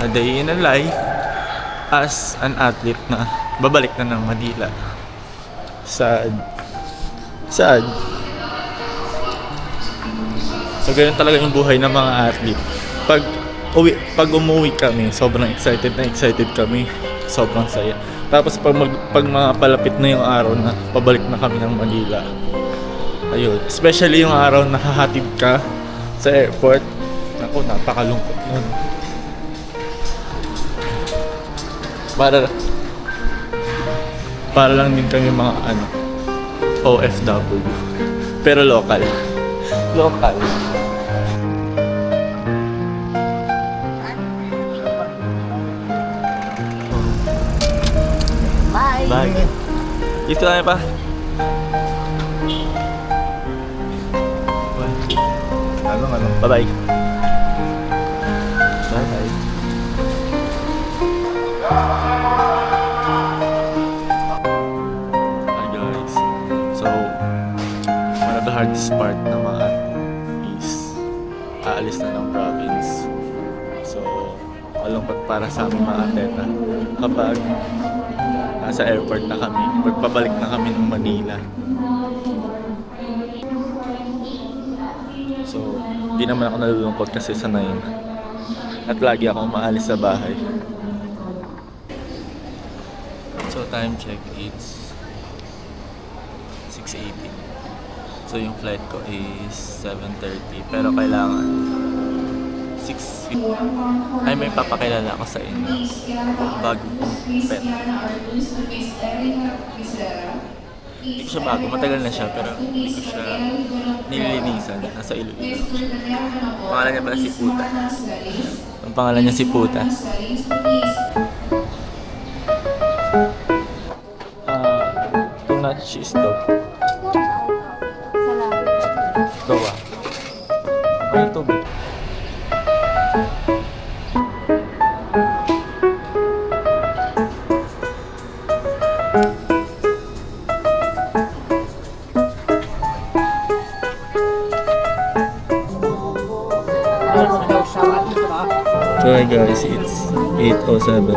a day in a life as an athlete na babalik na ng Manila. Sad. Sad. So ganun talaga yung buhay ng mga athlete. Pag umuwi kami, sobrang excited kami. Sobrang saya. Tapos pag mga palapit na yung araw na pabalik na kami ng Manila. Ayun, especially yung araw na hahatid ka sa airport. Naku, napakalungkot nun. Para lang din kami mga OFW. Pero local. Local. Bye. Bye. Dito tayo pa. Bye-bye. Bye-bye. Hi guys. So, one of the hardest part naman is aalis na ng province. So, malungkot para sa aming mga atleta kapag nasa airport na kami, pagpabalik na kami ng Manila. So, di naman ako nalulungkot kasi sanay na. At lagi akong maalis sa bahay. So, time check, it's 6:18. So, yung flight ko is 7:30. Pero kailangan 6:50. Ay, may papakilala ako sa inyo. Bago kong pet. Hindi ko siya bago, matagal na siya, pero hindi ko siya nililinisan. Nasa Iloilo. Pangalan niya pala si Puta. Ang pangalan niya si Puta. Tunach is dog. Gawa. May tubig. So hi guys, it's 8:07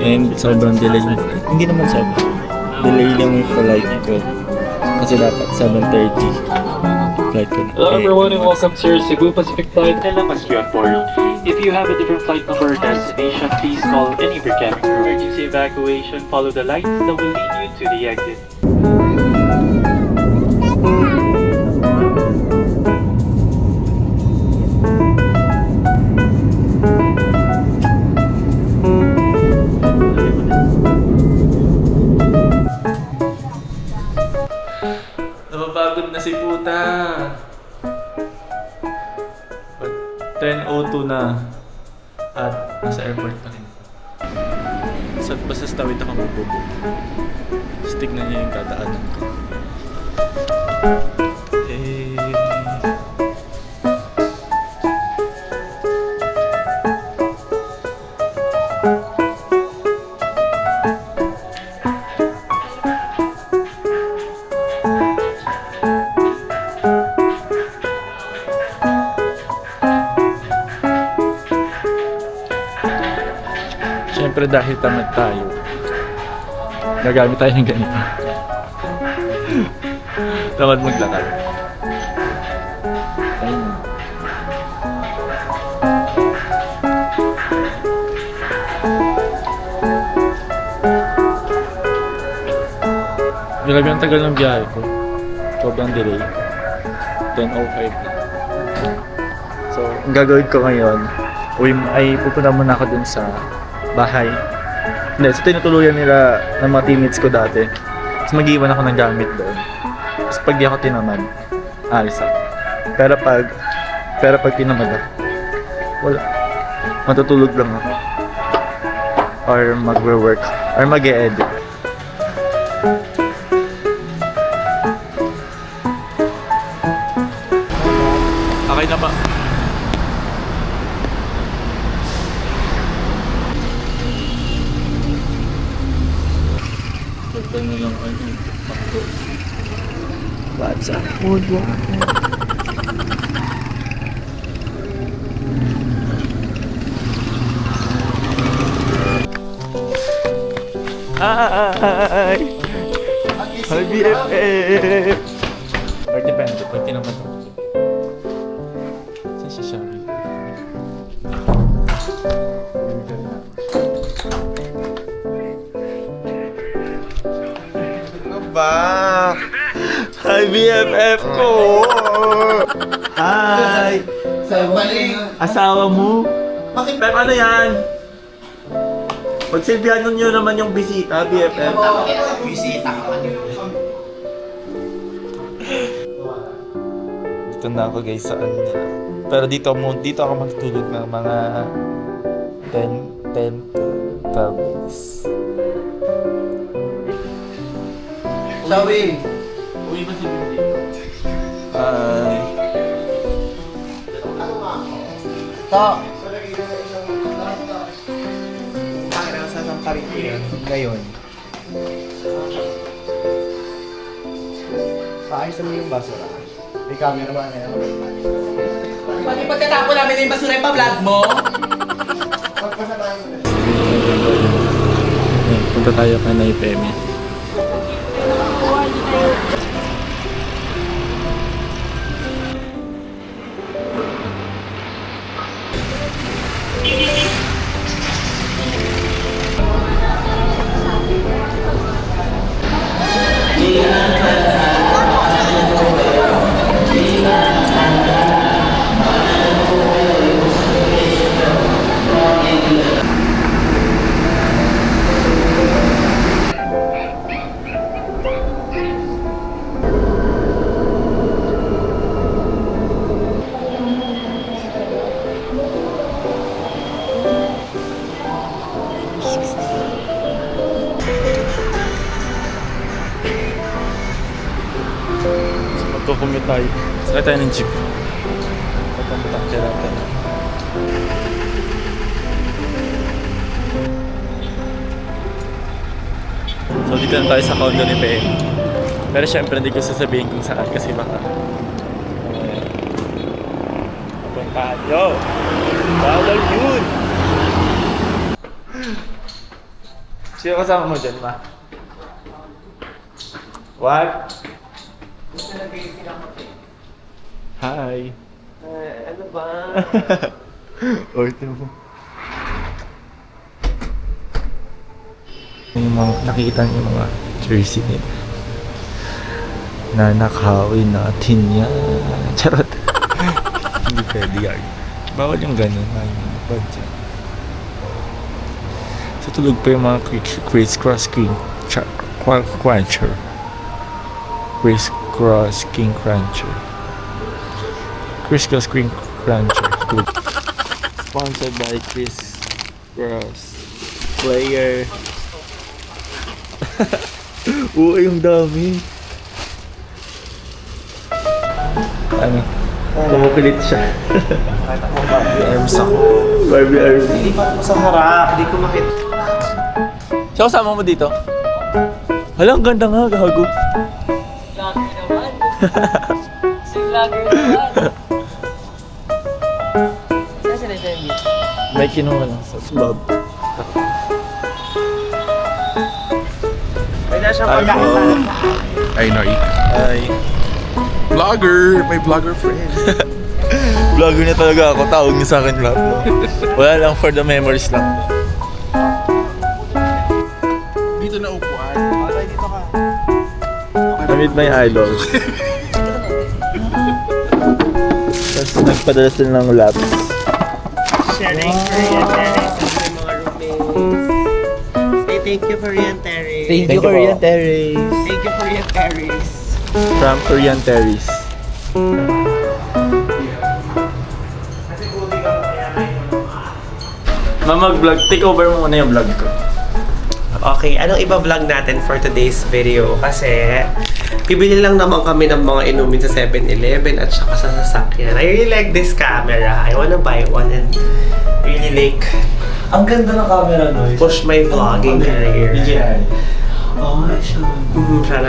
and sobrang delay yung flight. Hindi naman sobrang delay lang yung flight ko kasi dapat 7:30 flight ko. Hello everyone and welcome to your Cebu Pacific flight LMSQ on board. If you have a different flight number or destination, please call any of your cabin crew. Emergency evacuation, follow the lights that will lead you to the exit. Napapagod na si Puta. 10:02 na at nasa airport pa rin. Basta tawid ako magbubo. Stick na niya yung dadaanan ko. Siyempre dahil tamad tayo, gagamit tayo ng ganito. Tamad maglakad. Ayun. Grabe ang tagal ng biyahe ko. Sobrang delay. 10:05 na. So, ang gagawin ko ngayon, pupunta muna ako dun sa bahay. Hindi, sa tinutuluyan nila ng mga teammates ko dati. Tapos mag-iwan ako ng gamit doon. Tapos pag di ako tinamad, alis ako. Pero pag tinamad ako, wala. Matutulog lang ako. Or magwo-work. Or mag-e-edit. Okay na ba? Ito na lang pakto. What's up? Hi! Hi, BFF! Or depende, pag tinaman mo. Saan siya siya? Ano ba? Hi, BFF ko! Hi! Asawa mo? Bakit? Pep, ano yan? Pagsilbihan nyo naman yung bisita, BFF. Bisita ka man yun. Dito na ako guys sa ano. Pero dito ako magtulog ng mga 10 to 12 minutes. Sabi. Uwi ba si Binti? Hi. To. Sa ng Caribbean ngayon. Paayos mo yung basura. May camera ba ngayon? Pati pagkatapon namin yung basura yung pa-vlog mo. Punta tayo kay Naipeme. Magkukumute tayo. Sakay tayo ng jeep. Patang-patang siya natin. So dito na tayo sa condo ni PM. Pero syempre hindi ko sasabihin kung saan kasi baka puntahan nyo. Bawal yun! Sino kasama mo dyan, ma? What? Hi! Ano ba? Orto mo. Yung mga, nakikita niyo yung mga jersey nila. Nanakawin natin yan. Charot. Hindi pwede yan. Bawal yung ganun. Ay, bad yan. Sa tulog pa yung mga criss-cross king cruncher. Criss-cross king cruncher. Criss-cross king cruncher. Tulog. Sponsored by Chris Cross Player. Oo, yung dami. Ano? Kumukulit siya. Nakita ko Barbie arms ako. Barbie army. Hindi pa ako sa harap. Hindi ko makita. Siya kasama mo dito? Hala, ang ganda nga, gago. Vlogger naman. Si vlogger naman. Saan sila Jamie? May kinuha lang sa loob. May na siya Hi po. Ay, Nari. Hi. Vlogger! My vlogger friend. Vlogger na talaga ako. Tawag niyo sa akin vlog. Wala lang, for the memories lang. Dito na upuan. Patay dito ka. I-meet my idol. Tapos nagpadala sila ng laps. Sharing Korean Terrace with mga roommates. Say thank you Korean Terrace. Thank you, Korean Terrace. Thank you Korean Terrace. From Korean Terrace. Mag-vlog. Take over mo muna yung vlog ko. Okay, anong iba-vlog natin for today's video? Kasi, bibili lang naman kami ng mga inumin sa 7-Eleven at saka sa sasakyan. I really like this camera. I wanna buy one and really like Ang ganda ng camera, no? push my vlogging career. DJI. Oh, siya.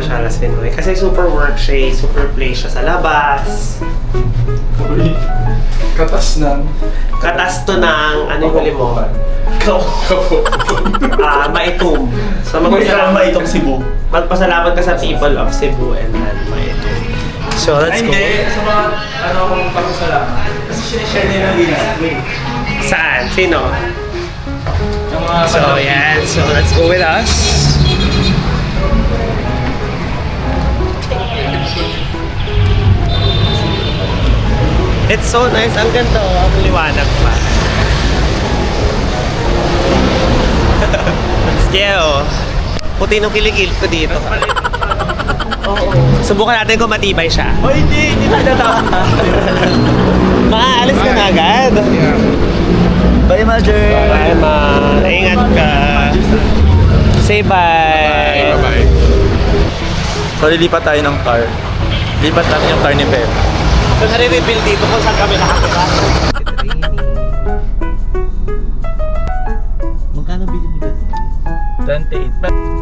Siya si Noy. Kasi super work siya, super play siya sa labas. Katas ng... Katas to ng, ano yung huli mo? Maitum. So Maitong Cebu. magpasalamat ka sa people of Cebu and then Maitum. So let's go. Sa mga, ano akong pagkasalamat. Kasi sinishare nila yung last week. Saan? Sino? Yung mga So yan. So let's go with us. It's so nice. Ang ganda oh. Ang liwanag pa. Let's puti nung kilikil ko dito. Subukan natin kung matibay siya. Oh, hindi tayo natama. Makaalis ka na agad. Bye, Major. Bye, ma. Ingat ka. Say bye. Bye-bye. So, lilipat tayo ng car. Lipat natin yung car ni Pep. So, nare-reveal dito kung saan kami nakatira. Magkano bili mo dyan? 28.